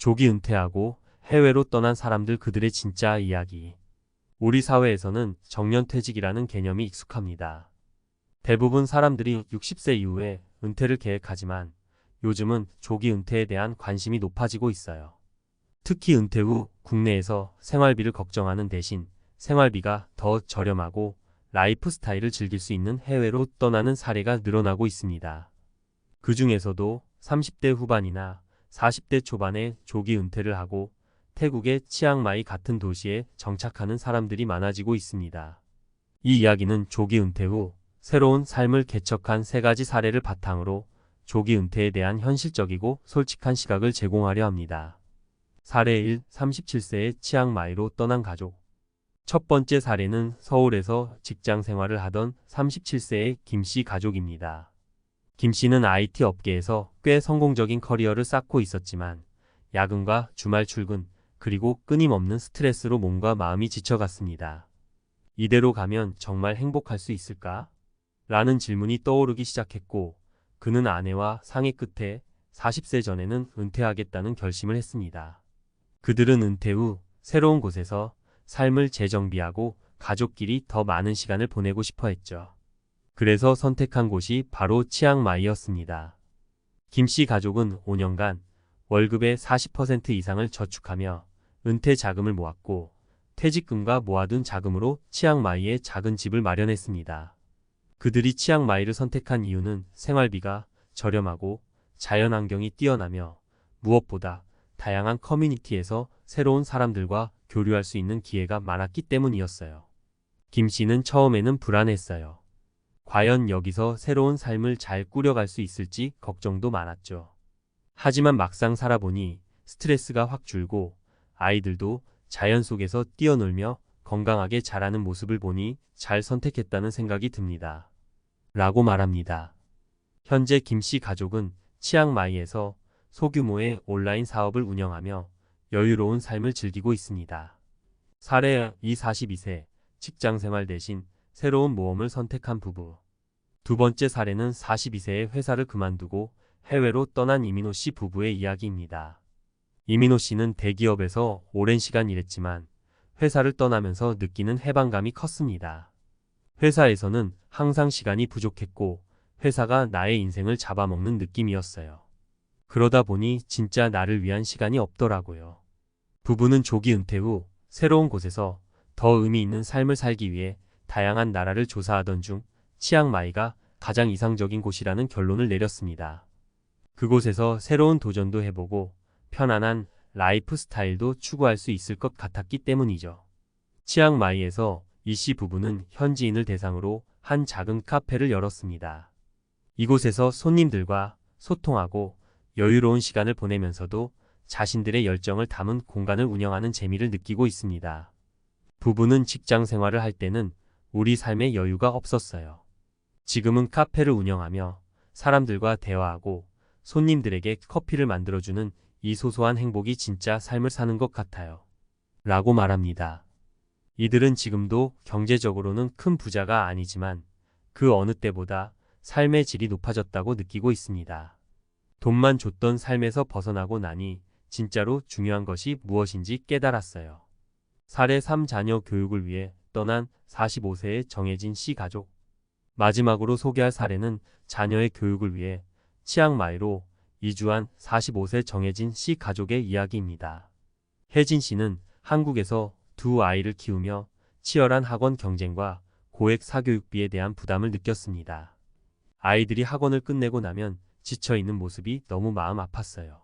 조기 은퇴하고 해외로 떠난 사람들 그들의 진짜 이야기. 우리 사회에서는 정년퇴직이라는 개념이 익숙합니다. 대부분 사람들이 60세 이후에 은퇴를 계획하지만 요즘은 조기 은퇴에 대한 관심이 높아지고 있어요. 특히 은퇴 후 국내에서 생활비를 걱정하는 대신 생활비가 더 저렴하고 라이프 스타일을 즐길 수 있는 해외로 떠나는 사례가 늘어나고 있습니다. 그 중에서도 30대 후반이나 40대 초반에 조기 은퇴를 하고 태국의 치앙마이 같은 도시에 정착하는 사람들이 많아지고 있습니다. 이 이야기는 조기 은퇴 후 새로운 삶을 개척한 3가지 사례를 바탕으로 조기 은퇴에 대한 현실적이고 솔직한 시각을 제공하려 합니다. 사례 1. 37세의 치앙마이로 떠난 가족. 첫 번째 사례는 서울에서 직장 생활을 하던 37세의 김씨 가족입니다. 김씨는 IT 업계에서 꽤 성공적인 커리어를 쌓고 있었지만 야근과 주말 출근, 그리고 끊임없는 스트레스로 몸과 마음이 지쳐갔습니다. 이대로 가면 정말 행복할 수 있을까? 라는 질문이 떠오르기 시작했고 그는 아내와 상의 끝에 40세 전에는 은퇴하겠다는 결심을 했습니다. 그들은 은퇴 후 새로운 곳에서 삶을 재정비하고 가족끼리 더 많은 시간을 보내고 싶어 했죠. 그래서 선택한 곳이 바로 치앙마이였습니다. 김씨 가족은 5년간 월급의 40% 이상을 저축하며 은퇴 자금을 모았고 퇴직금과 모아둔 자금으로 치앙마이에 작은 집을 마련했습니다. 그들이 치앙마이를 선택한 이유는 생활비가 저렴하고 자연환경이 뛰어나며 무엇보다 다양한 커뮤니티에서 새로운 사람들과 교류할 수 있는 기회가 많았기 때문이었어요. 김 씨는 처음에는 불안했어요. 과연 여기서 새로운 삶을 잘 꾸려갈 수 있을지 걱정도 많았죠. 하지만 막상 살아보니 스트레스가 확 줄고 아이들도 자연 속에서 뛰어놀며 건강하게 자라는 모습을 보니 잘 선택했다는 생각이 듭니다. 라고 말합니다. 현재 김씨 가족은 치앙마이에서 소규모의 온라인 사업을 운영하며 여유로운 삶을 즐기고 있습니다. 사례 2. 42세 직장생활 대신 새로운 모험을 선택한 부부. 두 번째 사례는 42세의 회사를 그만두고 해외로 떠난 이민호 씨 부부의 이야기입니다. 이민호 씨는 대기업에서 오랜 시간 일했지만 회사를 떠나면서 느끼는 해방감이 컸습니다. 회사에서는 항상 시간이 부족했고 회사가 나의 인생을 잡아먹는 느낌이었어요. 그러다 보니 진짜 나를 위한 시간이 없더라고요. 부부는 조기 은퇴 후 새로운 곳에서 더 의미 있는 삶을 살기 위해 다양한 나라를 조사하던 중 치앙마이가 가장 이상적인 곳이라는 결론을 내렸습니다. 그곳에서 새로운 도전도 해보고 편안한 라이프 스타일도 추구할 수 있을 것 같았기 때문이죠. 치앙마이에서 이 씨 부부는 현지인을 대상으로 한 작은 카페를 열었습니다. 이곳에서 손님들과 소통하고 여유로운 시간을 보내면서도 자신들의 열정을 담은 공간을 운영하는 재미를 느끼고 있습니다. 부부는 직장 생활을 할 때는 우리 삶에 여유가 없었어요. 지금은 카페를 운영하며 사람들과 대화하고 손님들에게 커피를 만들어주는 이 소소한 행복이 진짜 삶을 사는 것 같아요. 라고 말합니다. 이들은 지금도 경제적으로는 큰 부자가 아니지만 그 어느 때보다 삶의 질이 높아졌다고 느끼고 있습니다. 돈만 줬던 삶에서 벗어나고 나니 진짜로 중요한 것이 무엇인지 깨달았어요. 사례 3. 자녀 교육을 위해 떠난 45세의 정혜진 씨 가족. 마지막으로 소개할 사례는 자녀의 교육을 위해 치앙마이로 이주한 45세 정혜진 씨 가족의 이야기입니다. 혜진 씨는 한국에서 두 아이를 키우며 치열한 학원 경쟁과 고액 사교육비에 대한 부담을 느꼈습니다. 아이들이 학원을 끝내고 나면 지쳐있는 모습이 너무 마음 아팠어요.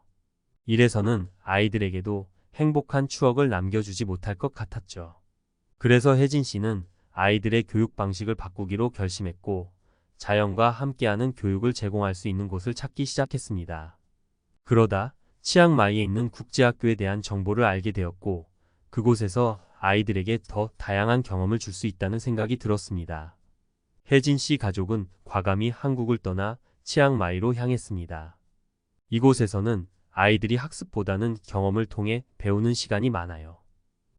이래서는 아이들에게도 행복한 추억을 남겨주지 못할 것 같았죠. 그래서 혜진 씨는 아이들의 교육 방식을 바꾸기로 결심했고 자연과 함께하는 교육을 제공할 수 있는 곳을 찾기 시작했습니다. 그러다 치앙마이에 있는 국제학교에 대한 정보를 알게 되었고 그곳에서 아이들에게 더 다양한 경험을 줄 수 있다는 생각이 들었습니다. 혜진 씨 가족은 과감히 한국을 떠나 치앙마이로 향했습니다. 이곳에서는 아이들이 학습보다는 경험을 통해 배우는 시간이 많아요.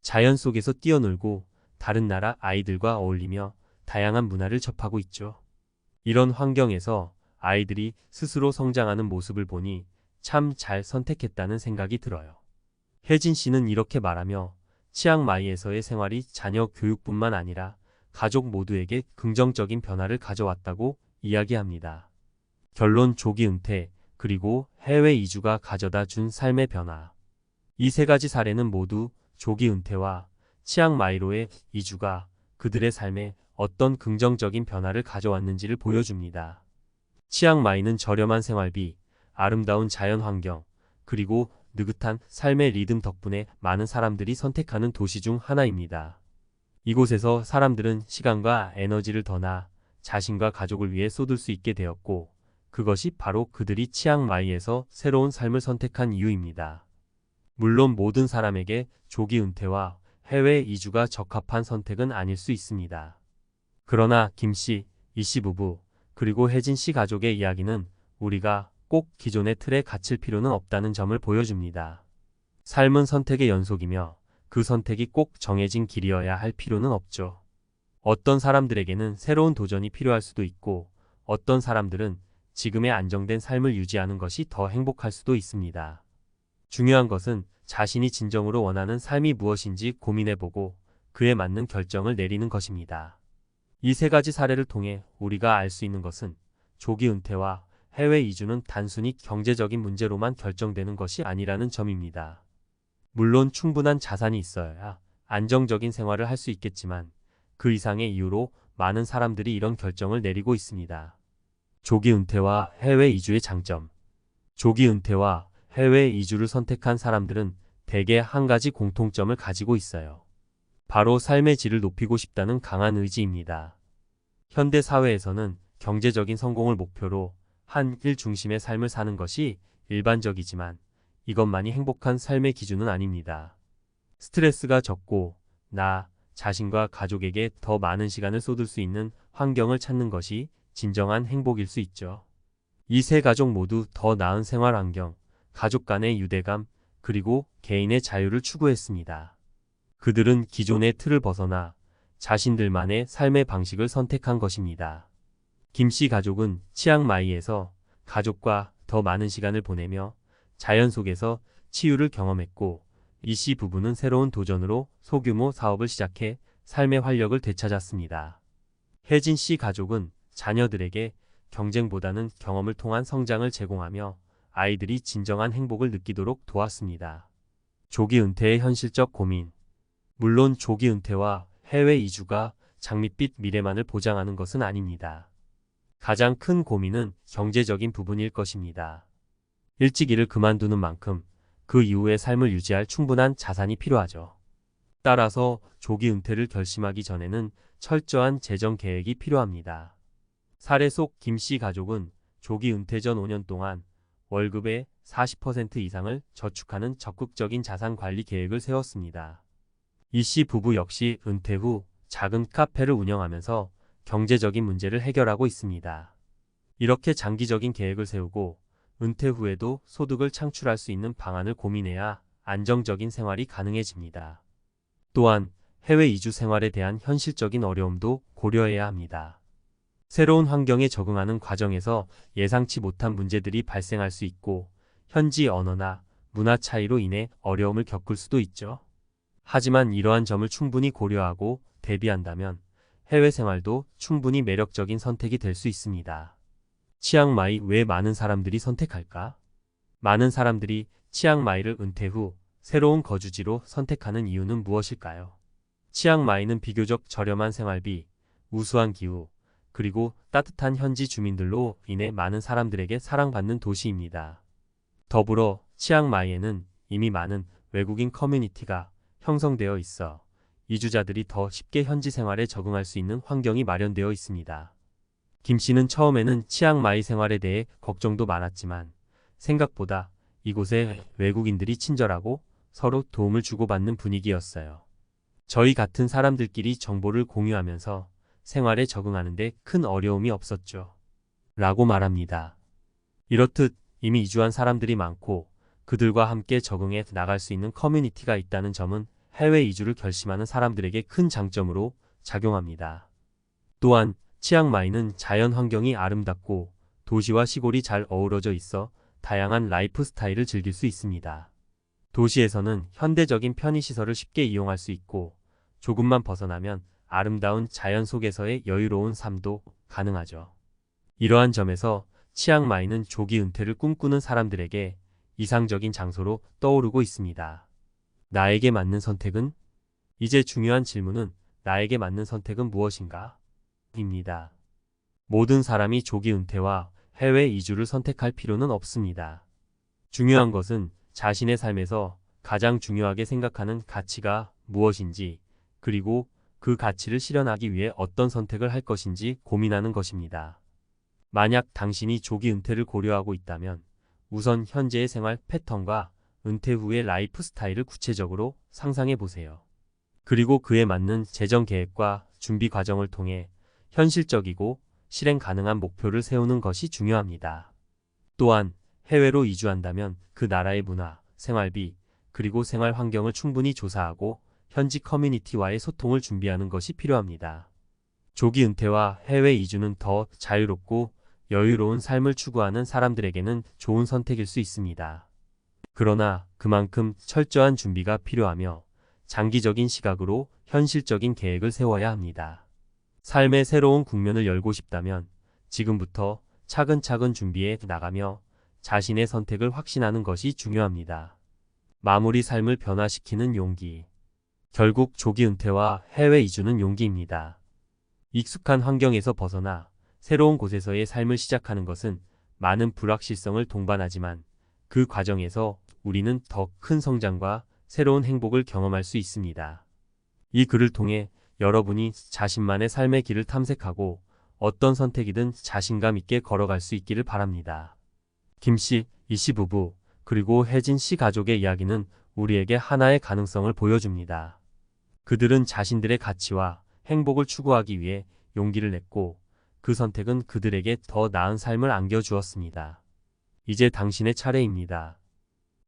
자연 속에서 뛰어놀고 다른 나라 아이들과 어울리며 다양한 문화를 접하고 있죠. 이런 환경에서 아이들이 스스로 성장하는 모습을 보니 참 잘 선택했다는 생각이 들어요. 혜진 씨는 이렇게 말하며 치앙마이에서의 생활이 자녀 교육뿐만 아니라 가족 모두에게 긍정적인 변화를 가져왔다고 이야기합니다. 결론 조기 은퇴, 그리고 해외 이주가 가져다 준 삶의 변화. 이 세 가지 사례는 모두 조기 은퇴와 치앙마이로의 이주가 그들의 삶에 어떤 긍정적인 변화를 가져왔는지를 보여줍니다. 치앙마이는 저렴한 생활비, 아름다운 자연 환경, 그리고 느긋한 삶의 리듬 덕분에 많은 사람들이 선택하는 도시 중 하나입니다. 이곳에서 사람들은 시간과 에너지를 더 나아 자신과 가족을 위해 쏟을 수 있게 되었고, 그것이 바로 그들이 치앙마이에서 새로운 삶을 선택한 이유입니다. 물론 모든 사람에게 조기 은퇴와 해외 이주가 적합한 선택은 아닐 수 있습니다. 그러나 김 씨, 이 씨 부부, 그리고 혜진 씨 가족의 이야기는 우리가 꼭 기존의 틀에 갇힐 필요는 없다는 점을 보여줍니다. 삶은 선택의 연속이며 그 선택이 꼭 정해진 길이어야 할 필요는 없죠. 어떤 사람들에게는 새로운 도전이 필요할 수도 있고, 어떤 사람들은 지금의 안정된 삶을 유지하는 것이 더 행복할 수도 있습니다. 중요한 것은 자신이 진정으로 원하는 삶이 무엇인지 고민해보고 그에 맞는 결정을 내리는 것입니다. 이 세 가지 사례를 통해 우리가 알 수 있는 것은 조기 은퇴와 해외 이주는 단순히 경제적인 문제로만 결정되는 것이 아니라는 점입니다. 물론 충분한 자산이 있어야 안정적인 생활을 할 수 있겠지만 그 이상의 이유로 많은 사람들이 이런 결정을 내리고 있습니다. 조기 은퇴와 해외 이주의 장점. 조기 은퇴와 해외 이주를 선택한 사람들은 대개 한 가지 공통점을 가지고 있어요. 바로 삶의 질을 높이고 싶다는 강한 의지입니다. 현대 사회에서는 경제적인 성공을 목표로 한 일 중심의 삶을 사는 것이 일반적이지만 이것만이 행복한 삶의 기준은 아닙니다. 스트레스가 적고 나 자신과 가족에게 더 많은 시간을 쏟을 수 있는 환경을 찾는 것이 진정한 행복일 수 있죠. 이 세 가족 모두 더 나은 생활 환경, 가족 간의 유대감, 그리고 개인의 자유를 추구했습니다. 그들은 기존의 틀을 벗어나 자신들만의 삶의 방식을 선택한 것입니다. 김 씨 가족은 치앙마이에서 가족과 더 많은 시간을 보내며 자연 속에서 치유를 경험했고, 이 씨 부부는 새로운 도전으로 소규모 사업을 시작해 삶의 활력을 되찾았습니다. 혜진 씨 가족은 자녀들에게 경쟁보다는 경험을 통한 성장을 제공하며 아이들이 진정한 행복을 느끼도록 도왔습니다. 조기 은퇴의 현실적 고민. 물론 조기 은퇴와 해외 이주가 장밋빛 미래만을 보장하는 것은 아닙니다. 가장 큰 고민은 경제적인 부분일 것입니다. 일찍 일을 그만두는 만큼 그 이후의 삶을 유지할 충분한 자산이 필요하죠. 따라서 조기 은퇴를 결심하기 전에는 철저한 재정 계획이 필요합니다. 사례 속 김 씨 가족은 조기 은퇴 전 5년 동안 월급의 40% 이상을 저축하는 적극적인 자산 관리 계획을 세웠습니다. 이 씨 부부 역시 은퇴 후 작은 카페를 운영하면서 경제적인 문제를 해결하고 있습니다. 이렇게 장기적인 계획을 세우고 은퇴 후에도 소득을 창출할 수 있는 방안을 고민해야 안정적인 생활이 가능해집니다. 또한 해외 이주 생활에 대한 현실적인 어려움도 고려해야 합니다. 새로운 환경에 적응하는 과정에서 예상치 못한 문제들이 발생할 수 있고, 현지 언어나 문화 차이로 인해 어려움을 겪을 수도 있죠. 하지만 이러한 점을 충분히 고려하고 대비한다면 해외 생활도 충분히 매력적인 선택이 될 수 있습니다. 치앙마이 왜 많은 사람들이 선택할까? 많은 사람들이 치앙마이를 은퇴 후 새로운 거주지로 선택하는 이유는 무엇일까요? 치앙마이는 비교적 저렴한 생활비, 우수한 기후, 그리고 따뜻한 현지 주민들로 인해 많은 사람들에게 사랑받는 도시입니다. 더불어 치앙마이에는 이미 많은 외국인 커뮤니티가 형성되어 있어 이주자들이 더 쉽게 현지 생활에 적응할 수 있는 환경이 마련되어 있습니다. 김 씨는 처음에는 치앙마이 생활에 대해 걱정도 많았지만 생각보다 이곳에 외국인들이 친절하고 서로 도움을 주고받는 분위기였어요. 저희 같은 사람들끼리 정보를 공유하면서 생활에 적응하는 데 큰 어려움이 없었죠. 라고 말합니다. 이렇듯 이미 이주한 사람들이 많고 그들과 함께 적응해 나갈 수 있는 커뮤니티가 있다는 점은 해외 이주를 결심하는 사람들에게 큰 장점으로 작용합니다. 또한 치앙마이는 자연 환경이 아름답고 도시와 시골이 잘 어우러져 있어 다양한 라이프 스타일을 즐길 수 있습니다. 도시에서는 현대적인 편의시설을 쉽게 이용할 수 있고 조금만 벗어나면 아름다운 자연 속에서의 여유로운 삶도 가능하죠. 이러한 점에서 치앙마이는 조기 은퇴를 꿈꾸는 사람들에게 이상적인 장소로 떠오르고 있습니다. 나에게 맞는 선택은? 이제 중요한 질문은 나에게 맞는 선택은 무엇인가? 입니다. 모든 사람이 조기 은퇴와 해외 이주를 선택할 필요는 없습니다. 중요한 것은 자신의 삶에서 가장 중요하게 생각하는 가치가 무엇인지, 그리고 그 가치를 실현하기 위해 어떤 선택을 할 것인지 고민하는 것입니다. 만약 당신이 조기 은퇴를 고려하고 있다면 우선 현재의 생활 패턴과 은퇴 후의 라이프 스타일을 구체적으로 상상해 보세요. 그리고 그에 맞는 재정 계획과 준비 과정을 통해 현실적이고 실행 가능한 목표를 세우는 것이 중요합니다. 또한 해외로 이주한다면 그 나라의 문화, 생활비, 그리고 생활 환경을 충분히 조사하고 현지 커뮤니티와의 소통을 준비하는 것이 필요합니다. 조기 은퇴와 해외 이주는 더 자유롭고 여유로운 삶을 추구하는 사람들에게는 좋은 선택일 수 있습니다. 그러나 그만큼 철저한 준비가 필요하며 장기적인 시각으로 현실적인 계획을 세워야 합니다. 삶의 새로운 국면을 열고 싶다면 지금부터 차근차근 준비해 나가며 자신의 선택을 확신하는 것이 중요합니다. 마무리 삶을 변화시키는 용기. 결국 조기 은퇴와 해외 이주는 용기입니다. 익숙한 환경에서 벗어나 새로운 곳에서의 삶을 시작하는 것은 많은 불확실성을 동반하지만 그 과정에서 우리는 더 큰 성장과 새로운 행복을 경험할 수 있습니다. 이 글을 통해 여러분이 자신만의 삶의 길을 탐색하고 어떤 선택이든 자신감 있게 걸어갈 수 있기를 바랍니다. 김 씨, 이 씨 부부, 그리고 혜진 씨 가족의 이야기는 우리에게 하나의 가능성을 보여줍니다. 그들은 자신들의 가치와 행복을 추구하기 위해 용기를 냈고 그 선택은 그들에게 더 나은 삶을 안겨주었습니다. 이제 당신의 차례입니다.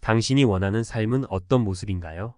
당신이 원하는 삶은 어떤 모습인가요?